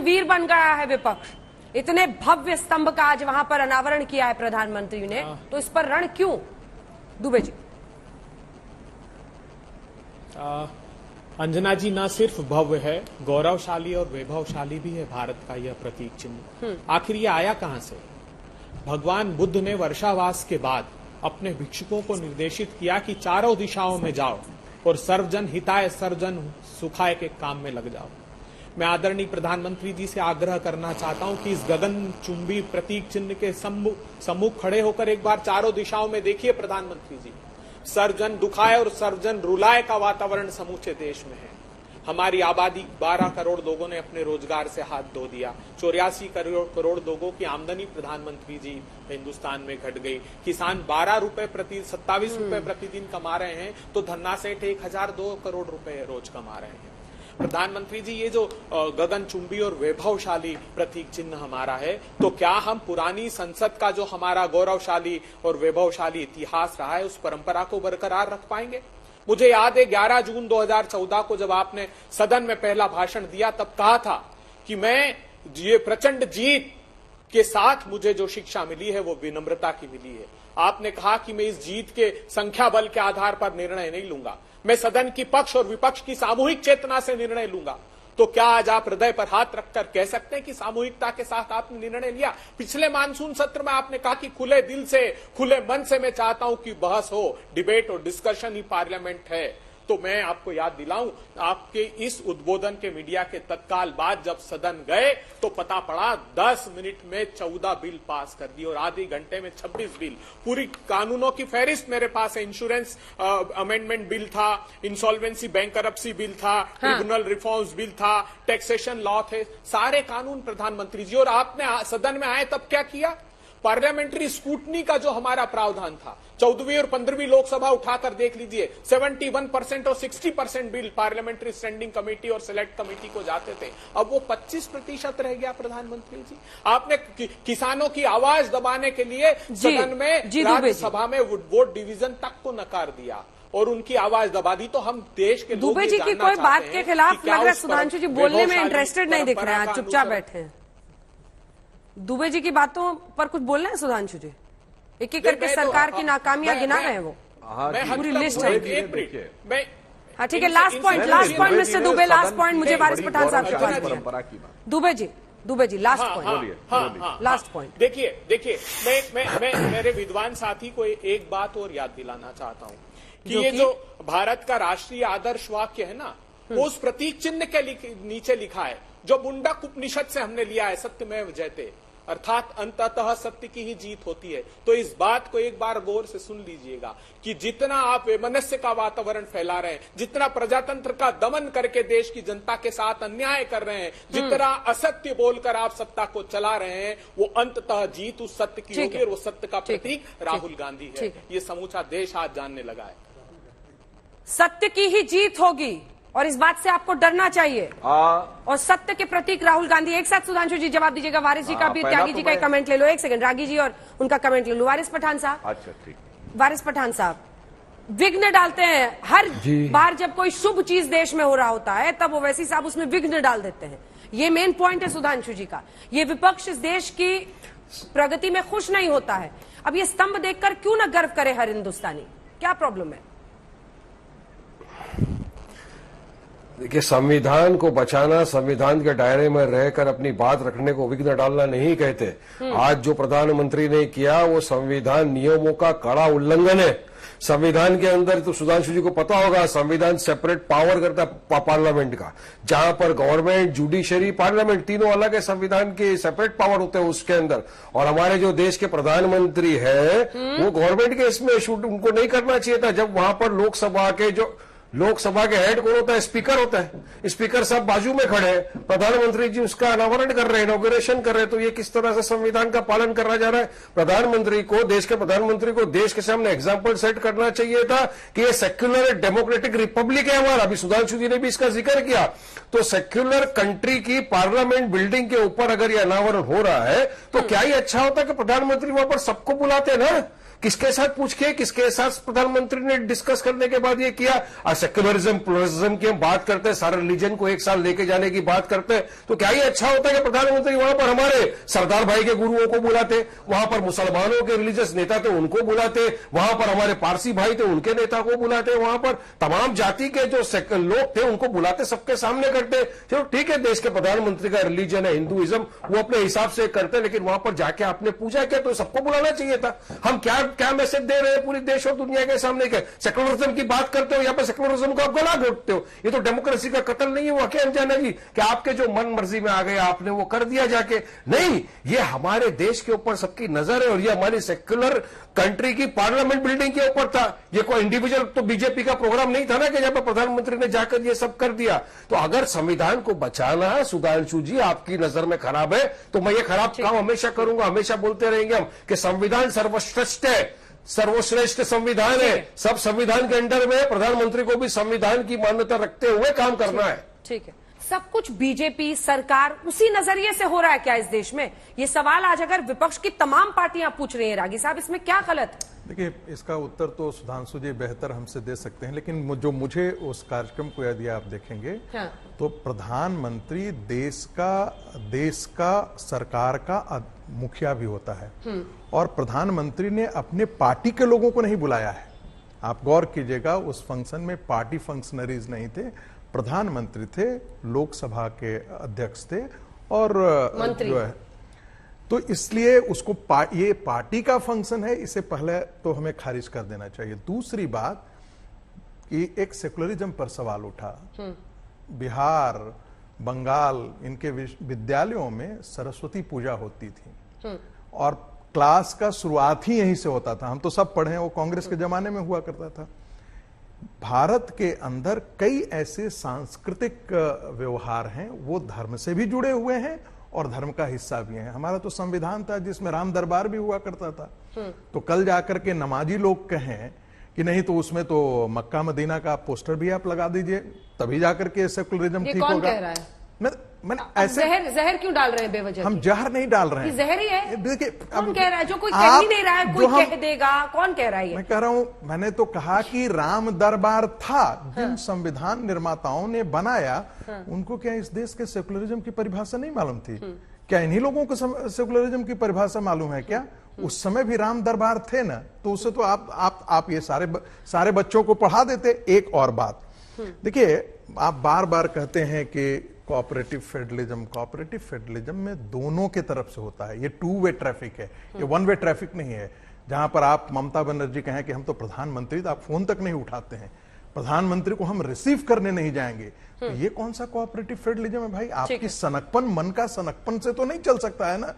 वीर बन गया है विपक्ष। इतने भव्य स्तंभ का आज वहां पर अनावरण किया है प्रधानमंत्री ने, तो इस पर रण क्यों? दुबे जी। अंजना जी, न सिर्फ भव्य है, गौरवशाली और वैभवशाली भी है भारत का यह प्रतीक चिन्ह। आखिर ये आया कहां से? भगवान बुद्ध ने वर्षावास के बाद अपने भिक्षुकों को निर्देशित किया कि चारों दिशाओं में जाओ और सर्वजन हिताय सर्वजन सुखाय के काम में लग जाओ। मैं आदरणीय प्रधानमंत्री जी से आग्रह करना चाहता हूं कि इस गगनचुंबी प्रतीक चिन्ह के सम्मुख खड़े होकर एक बार चारों दिशाओं में देखिए प्रधानमंत्री जी। सर्वजन दुखाय और सर्वजन रुलाय का वातावरण समूचे देश में है। हमारी आबादी 12 करोड़ लोगों ने अपने रोजगार से हाथ धो दिया। 84 करोड़ लोगों की आमदनी प्रधानमंत्री जी हिंदुस्तान में घट गई। किसान 27 रुपए प्रतिदिन कमा रहे हैं, तो धन्ना सेठ 1002 करोड़ रुपए रोज कमा रहे हैं। प्रधानमंत्री जी, ये जो गगनचुंबी और वैभवशाली प्रतीक चिन्ह हमारा है, तो क्या हम पुरानी संसद का जो हमारा गौरवशाली और वैभवशाली इतिहास रहा है, उस परंपरा को बरकरार रख पाएंगे? मुझे याद है 11 जून 2014 को जब आपने सदन में पहला भाषण दिया, तब कहा था कि मैं ये प्रचंड जीत के साथ मुझे जो शिक्षा मिली है वो विनम्रता की मिली है। आपने कहा कि मैं इस जीत के संख्या बल के आधार पर निर्णय नहीं लूंगा, मैं सदन की पक्ष और विपक्ष की सामूहिक चेतना से निर्णय लूंगा। तो क्या आज आप हृदय पर हाथ रखकर कह सकते हैं कि सामूहिकता के साथ आपने निर्णय लिया? पिछले मानसून सत्र में आपने कहा कि खुले दिल से, खुले मन से मैं चाहता हूं कि बहस हो, डिबेट और डिस्कशन ही पार्लियामेंट है। तो मैं आपको याद दिलाऊं, आपके इस उद्बोधन के मीडिया के तत्काल बाद जब सदन गए तो पता पड़ा 10 मिनट में 14 बिल पास कर दिए और आधे घंटे में 26 बिल। पूरी कानूनों की फहरिस्त मेरे पास है। इंश्योरेंस अमेंडमेंट बिल था, इंसॉल्वेंसी बैंकरप्सी बिल था, ट्रिब्यूनल रिफॉर्म्स बिल था, टैक्सेशन लॉ थे, सारे कानून प्रधानमंत्री जी। और आपने सदन में आए तब क्या किया? पार्लियामेंट्री स्क्रूटनी का जो हमारा प्रावधान था, 14वीं और 15वीं लोकसभा उठाकर देख लीजिए, 71% और 60% बिल पार्लियामेंट्री स्टैंडिंग कमेटी और सिलेक्ट कमेटी को जाते थे। अब वो 25% रह गया। प्रधानमंत्री जी, आपने किसानों की आवाज दबाने के लिए सदन में, राज्यसभा में वोट डिवीजन तक को नकार दिया और उनकी आवाज दबा दी। तो हम देश के लोग दुबे जी की कोई बात के खिलाफ लग रहा है, सुधांशु जी बोलने में इंटरेस्टेड नहीं दिख रहे हैं, चुपचाप बैठे हैं। दुबे जी की बातों पर कुछ बोल रहे हैं सुधांशु जी? एक एक करके सरकार की नाकामियां गिना रहे हैं वो, पूरी लिस्ट है। हाँ ठीक है, last point mister Dubey, last point मुझे वारिस पठान साहब के पास। Dubey ji last point, last point. देखिए मैं मेरे विद्वान साथी को एक बात और याद दिलाना चाहता हूँ कि ये जो भारत का राष्ट्रीय आदर्श वाक्य है ना, वो उस प्रतीक चिन्ह के नीचे लिखा है जो मुंडक उपनिषद से हमने लिया है, सत्यमेव जयते, अर्थात अंततः सत्य की ही जीत होती है। तो इस बात को एक बार गौर से सुन लीजिएगा कि जितना आप वैमनस्य का वातावरण फैला रहे हैं, जितना प्रजातंत्र का दमन करके देश की जनता के साथ अन्याय कर रहे हैं, जितना असत्य बोलकर आप सत्ता को चला रहे हैं, वो अंततः जीत उस सत्य की होगी और वो सत्य का प्रतीक राहुल गांधी है। ये समूचा देश आज जानने लगा है। सत्य की ही जीत होगी और इस बात से आपको डरना चाहिए। और सत्य के प्रतीक राहुल गांधी। एक साथ सुधांशु जी जवाब दीजिएगा, वारिस जी का भी, त्यागी जी का कमेंट ले लो। एक सेकंड, रागी जी और उनका कमेंट ले लो। वारिस पठान साहब। अच्छा ठीक। वारिस पठान साहब विघ्न डालते हैं हर बार जब कोई शुभ चीज देश में हो रहा होता है, तब ओवैसी साहब उसमें विघ्न डाल देते हैं। ये मेन पॉइंट है सुधांशु जी का। ये विपक्ष इस देश की प्रगति में खुश नहीं होता है। अब ये स्तंभ देखकर क्यों ना गर्व करे हर हिंदुस्तानी? क्या प्रॉब्लम है? देखिए, संविधान को बचाना, संविधान के दायरे में रहकर अपनी बात रखने को विघ्न डालना नहीं कहते। आज जो प्रधानमंत्री ने किया वो संविधान नियमों का कड़ा उल्लंघन है। संविधान के अंदर, तो सुधांशु जी को पता होगा, संविधान सेपरेट पावर करता है पार्लियामेंट का, जहां पर गवर्नमेंट, जुडिशरी, पार्लियामेंट तीनों अलग है, संविधान के सेपरेट पावर होते हैं उसके अंदर। और हमारे जो देश के प्रधानमंत्री है वो गवर्नमेंट के इसमें शूट उनको नहीं करना चाहिए था। जब वहां पर लोकसभा के हेड कौन होता है? स्पीकर होता है। स्पीकर साहब बाजू में खड़े हैं, प्रधानमंत्री जी उसका अनावरण कर रहे हैं, इनॉग्रेशन कर रहे हैं। तो ये किस तरह से संविधान का पालन करा जा रहा है? प्रधानमंत्री को, देश के प्रधानमंत्री को देश के सामने एग्जाम्पल सेट करना चाहिए था कि ये सेक्युलर डेमोक्रेटिक रिपब्लिक है हमारा। अभी सुधांशु जी ने भी इसका जिक्र किया। तो सेक्युलर कंट्री की पार्लियामेंट बिल्डिंग के ऊपर अगर ये अनावरण हो रहा है तो क्या ही अच्छा होता कि प्रधानमंत्री वहां पर सबको बुलाते ना। किसके साथ पूछ के, किसके साथ प्रधानमंत्री ने डिस्कस करने के बाद ये किया? सेक्युलरिज्म प्लुरलिज्म की हम बात करते हैं, सारे रिलीजन को एक साथ लेके जाने की बात करते हैं, तो क्या ये अच्छा होता है कि प्रधानमंत्री वहां पर हमारे सरदार भाई के गुरुओं को बुलाते, वहां पर मुसलमानों के रिलीजियस नेता थे उनको बुलाते, वहां पर हमारे पारसी भाई थे उनके नेता को बुलाते, वहां पर तमाम जाति के जो लोग थे उनको बुलाते, सबके सामने करते? चलो ठीक है, देश के प्रधानमंत्री का रिलीजन है हिंदुइज्म, वो अपने हिसाब से करते, लेकिन वहां पर जाके आपने पूजा किया तो सबको बुलाना चाहिए था। हम क्या क्या मैसेज दे रहे हैं पूरी देश और दुनिया के सामने? के सेक्युलरिज्म की बात करते हो, यहाँ पर सेक्युलरिज्म को आप गला घोटते हो। ये तो डेमोक्रेसी का कत्ल नहीं है, वो क्या अनजाना जी कि आपके जो मन मर्जी में आ गए आपने वो कर दिया जाके? नहीं, ये हमारे देश के ऊपर सबकी नजर है और ये हमारी सेक्युलर कंट्री की पार्लियामेंट बिल्डिंग के ऊपर था। ये कोई इंडिविजुअल तो बीजेपी का प्रोग्राम नहीं था ना कि जहां पर प्रधानमंत्री ने जाकर ये सब कर दिया। तो अगर संविधान को बचाना है सुधांशु जी आपकी नजर में खराब है तो मैं ये खराब काम हमेशा करूंगा, हमेशा बोलते रहेंगे हम कि संविधान सर्वश्रेष्ठ है, सर्वश्रेष्ठ संविधान है, सब संविधान के अंडर में, प्रधानमंत्री को भी संविधान की मान्यता रखते हुए काम करना है। ठीक है, सब कुछ बीजेपी सरकार उसी नजरिए से हो रहा है क्या इस देश में? ये सवाल आज अगर विपक्ष की तमाम पार्टियां पूछ रही हैं, रागी साहब इसमें क्या गलत है? देखिए, इसका उत्तर तो सुधांशु जी बेहतर हमसे दे सकते हैं, लेकिन जो मुझे उस कार्यक्रम को यदि आप देखेंगे हाँ। तो प्रधानमंत्री देश का सरकार का मुखिया भी होता है और प्रधानमंत्री ने अपने पार्टी के लोगों को नहीं बुलाया है। आप गौर कीजिएगा, उस फंक्शन में पार्टी फंक्शनरीज नहीं थे, प्रधानमंत्री थे, लोकसभा के अध्यक्ष थे और जो है, तो इसलिए उसको ये पार्टी का फंक्शन है, इसे पहले तो हमें खारिज कर देना चाहिए। दूसरी बात कि एक सेकुलरिज्म पर सवाल उठा। बिहार, बंगाल, इनके विद्यालयों में सरस्वती पूजा होती थी और क्लास का शुरुआत ही यहीं से होता था। हम तो सब पढ़े हैं, वो कांग्रेस के जमाने में हुआ करता था। भारत के अंदर कई ऐसे सांस्कृतिक व्यवहार हैं, वो धर्म से भी जुड़े हुए हैं और धर्म का हिस्सा भी है। हमारा तो संविधान था जिसमें राम दरबार भी हुआ करता था। तो कल जाकर के नमाजी लोग कहें कि नहीं तो उसमें तो मक्का मदीना का पोस्टर भी आप लगा दीजिए, तभी जाकर के सेकुलरिज्म ठीक होगा। कौन कह रहा है? मैंने ऐसे जहर क्यों डाल रहे हैं बेवजह? हम जहर नहीं डाल रहे हैं, जहर ही है। देखिए, कौन कह रहा है? जो कोई कह ही नहीं रहा है, कोई कह देगा, कौन कह रहा है? मैं कह रहा हूं, मैंने तो कहा कि राम दरबार था। जिन संविधान निर्माताओं ने बनाया उनको क्या इस देश के सेकुलरिज्म की परिभाषा नहीं मालूम थी? क्या इन्हीं लोगों को सेकुलरिज्म की परिभाषा मालूम है क्या? उस समय भी राम दरबार थे ना, तो उससे तो आप ये सारे बच्चों को पढ़ा देते। एक और बात देखिए, आप बार बार कहते हैं कि कोऑपरेटिव फेडरलिज्म में दोनों के तरफ से होता है। ये 2 वे ट्रैफिक है, ये 1 वे ट्रैफिक नहीं है। जहां पर आप ममता बनर्जी कहें कि हम तो प्रधानमंत्री, तो आप फोन तक नहीं उठाते हैं, प्रधांत्री को हम रिसीव करने नहीं जाएंगे, तो ये कौन सा कोऑपरेटिव फेडरलिज्म है भाई? आपकी सनकपन, मन का सनकपन से तो नहीं चल सकता है ना।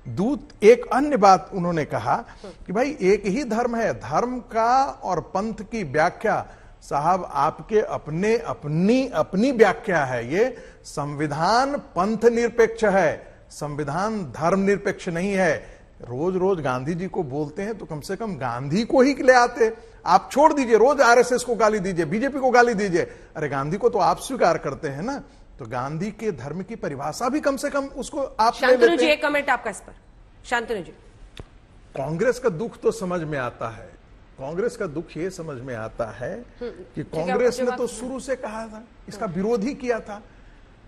दूत एक अन्य बात उन्होंने कहा कि भाई एक ही धर्म है, धर्म का और पंथ की व्याख्या साहब आपके अपनी व्याख्या है। ये संविधान पंथ निरपेक्ष है, संविधान धर्म निरपेक्ष नहीं है। रोज रोज गांधी जी को बोलते हैं तो कम से कम गांधी को ही ले आते। आप छोड़ दीजिए, रोज आरएसएस को गाली दीजिए, बीजेपी को गाली दीजिए, अरे गांधी को तो आप स्वीकार करते हैं ना, तो गांधी के धर्म की परिभाषा भी कम से कम उसको आप। शांतनु जी, एक कमेंट आपका इस पर। शांतनु जी, कांग्रेस का दुख तो समझ में आता है, कांग्रेस का दुख ये समझ में आता है कि कांग्रेस ने तो शुरू से कहा था, इसका विरोध ही किया था।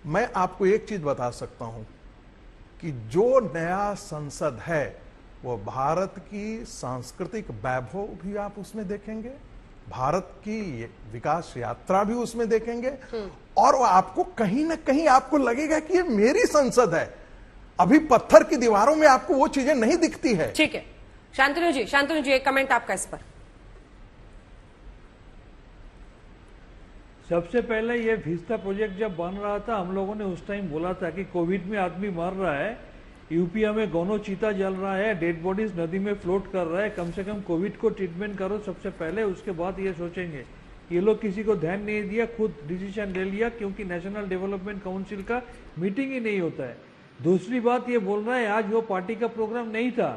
मैं आपको एक चीज बता सकता हूं कि जो नया संसद है वो भारत की सांस्कृतिक वैभव भी आप उसमें देखेंगे, भारत की विकास यात्रा भी उसमें देखेंगे और आपको कहीं ना कहीं आपको लगेगा कि ये मेरी संसद है। अभी पत्थर की दीवारों में आपको वो चीजें नहीं दिखती है। ठीक है, शांतनु जी एक कमेंट आपका इस पर। सबसे पहले ये विस्ता प्रोजेक्ट जब बन रहा था, हम लोगों ने उस टाइम बोला था कि कोविड में आदमी मर रहा है, यूपीआ में गौनो चीता जल रहा है, डेड बॉडीज नदी में फ्लोट कर रहा है, कम से कम कोविड को ट्रीटमेंट करो सबसे पहले, उसके बाद ये सोचेंगे। ये लोग किसी को ध्यान नहीं दिया, खुद डिसीजन ले लिया क्योंकि नेशनल डेवलपमेंट काउंसिल का मीटिंग ही नहीं होता है। दूसरी बात ये बोल रहा है आज वो पार्टी का प्रोग्राम नहीं था,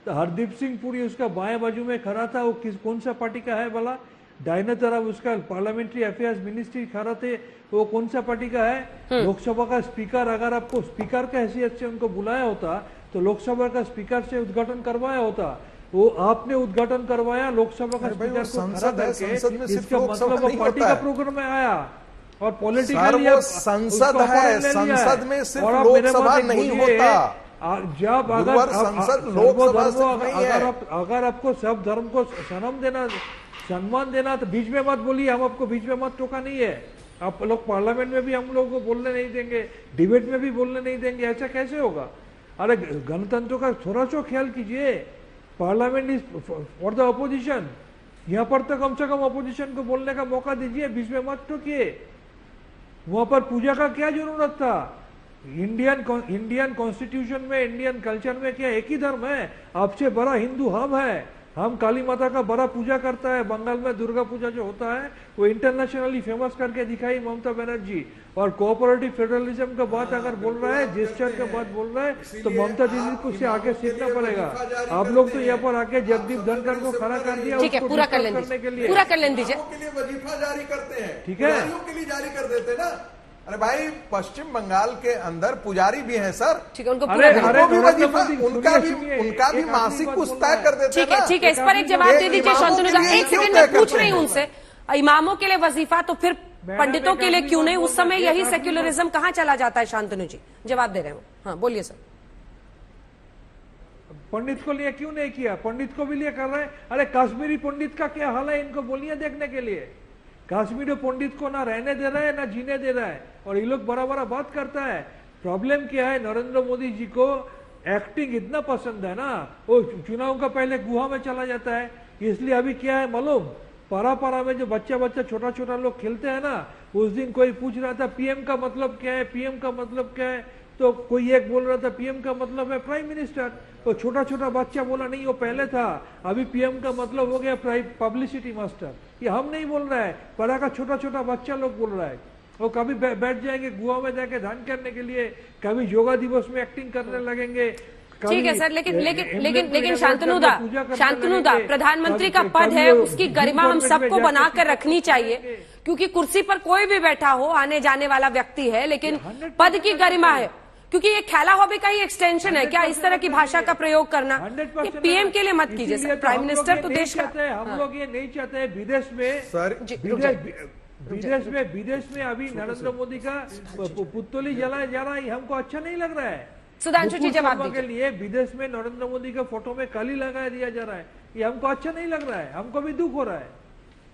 तो हरदीप सिंह पुरी उसका बाएं बाजू में खड़ा था, वो कौन सा पार्टी का है भला? दाहिने तरफ उसका पार्लियामेंट्री अफेयर्स मिनिस्ट्री खड़ा थे, वो कौन सा पार्टी का है? लोकसभा का स्पीकर, अगर आपको स्पीकर की हैसियत से उनको बुलाया होता तो लोकसभा का स्पीकर से उद्घाटन करवाया होता। वो आपने उद्घाटन करवाया लोकसभा का अरे भाई, स्पीकर वो को खड़ा संसद है, करके, संसद में सिर्फ इसका लोकसभा मतलब वो नहीं पार्टी होता का है। प्रोग्राम में आया और सर, पॉलिटिकली वो संसद है, संसद में सिर्फ लोकसभा नहीं होता। जब अगर गुरुवार संसद लोकसभा सिर्फ नहीं है। अगर आपको सब धर्म को सम्मान देना तो बीच में मत बोलिए, हम आपको बीच में मत टोका नहीं है। आप लोग पार्लियामेंट में भी हम लोगों को बोलने नहीं देंगे, डिबेट में भी बोलने नहीं देंगे, ऐसा कैसे होगा? अरे गणतंत्र का थोड़ा सा ख्याल कीजिए। Parliament is for the opposition, यहाँ पर तो कम से कम अपोजिशन को बोलने का मौका दीजिए, बीच में मत टोकिए। वहां पर पूजा का क्या जरूरत था? इंडियन कॉन्स्टिट्यूशन में, इंडियन कल्चर में क्या एक ही धर्म है? आपसे बड़ा हिंदू हम है। हम काली माता का बड़ा पूजा करता है। बंगाल में दुर्गा पूजा जो होता है वो इंटरनेशनली फेमस करके दिखाई ममता बनर्जी। और कोऑपरेटिव फेडरलिज्म का बात अगर बोल रहा है, जेस्चर का बात बोल रहा है, तो ममता दीदी को से आगे सीखना पड़ेगा। आप लोग तो यहाँ पर आके जगदीप धनखड़ को खड़ा कर दिया। ठीक है, उसको पूरा कर disturb लेने करने के लिए। पूरा कर लेने दीजिए। के लिए वजीफा जारी करते हैं, ठीक है। पुजारियों के लिए जारी कर देते ना। अरे भाई, पश्चिम बंगाल के अंदर पुजारी भी हैं सर। ठीक है, उनको अरे, पूरा अरे, कर उनको भी नरेंद्र वजीफा, मोदी, उनका सुनिए, भी एक मासिक आदमी कुछ बात तय बोल कर रहा है। देते हैं ठीक है, ना। ठीक है, इस पर एक जवाब दे दीजिए इमामों शांतनु के साहब। लिए एक क्यों सेकंड तय में पूछ करते रही हूँ हैं? उनसे, इमामों के लिए वजीफा तो फिर पंडितों के लिए क्यों नहीं? उस समय यही सेक्युलरिज्म कहाँ चला जाता है? शांतनु जी जवाब दे रहे हो। हाँ, बोलिए सर। पंडित को लिए क्यों नहीं किया? पंडित को भी लिए कर रहे हैं। अरे कश्मीरी पंडित का क्या हाल है, इनको बोलिए देखने के लिए। कश्मीरी पंडित को ना रहने दे रहा है ना जीने दे रहा है, और ये लोग बड़ा बड़ा बात करता है। प्रॉब्लम क्या है, नरेंद्र मोदी जी को एक्टिंग इतना पसंद है ना, वो चुनाव का पहले गुहा में चला जाता है। इसलिए अभी क्या है मालूम, पारा में जो बच्चा छोटा छोटा लोग खेलते हैं ना, उस दिन कोई पूछ रहा था पीएम का मतलब क्या है, पीएम का मतलब क्या है, तो कोई एक बोल रहा था पीएम का मतलब है प्राइम मिनिस्टर। तो छोटा छोटा बच्चा बोला नहीं वो पहले था, अभी पीएम का मतलब हो गया पब्लिसिटी मास्टर। ये हम नहीं बोल रहा है, पढ़ा का छोटा छोटा बच्चा लोग बोल रहा है। वो कभी बैठ जाएंगे गुहा में जाके ध्यान करने के लिए, कभी योगा दिवस में एक्टिंग करने लगेंगे। ठीक है सर, लेकिन शांतनु दा, प्रधानमंत्री का पद है, उसकी गरिमा हम सबको बनाकर रखनी चाहिए। क्योंकि कुर्सी पर कोई भी बैठा हो, आने जाने वाला व्यक्ति है, लेकिन पद की गरिमा है। क्योंकि ये खेला हॉबी का ही एक्सटेंशन है क्या, इस तरह की भाषा का प्रयोग करना? ये पीएम के लिए मत कीजिए सर, प्राइम मिनिस्टर तो देश का। हम लोग ये नहीं चाहते हैं विदेश में सर, विदेश में अभी नरेंद्र मोदी का पुतली जलाया जा रहा है, हमको अच्छा नहीं लग रहा है। सुधांशु जी जवाब के लिए विदेश में नरेंद्र मोदी का फोटो में कली लगाया दिया जा रहा है, ये हमको अच्छा नहीं लग रहा है, हमको भी दुख हो रहा है।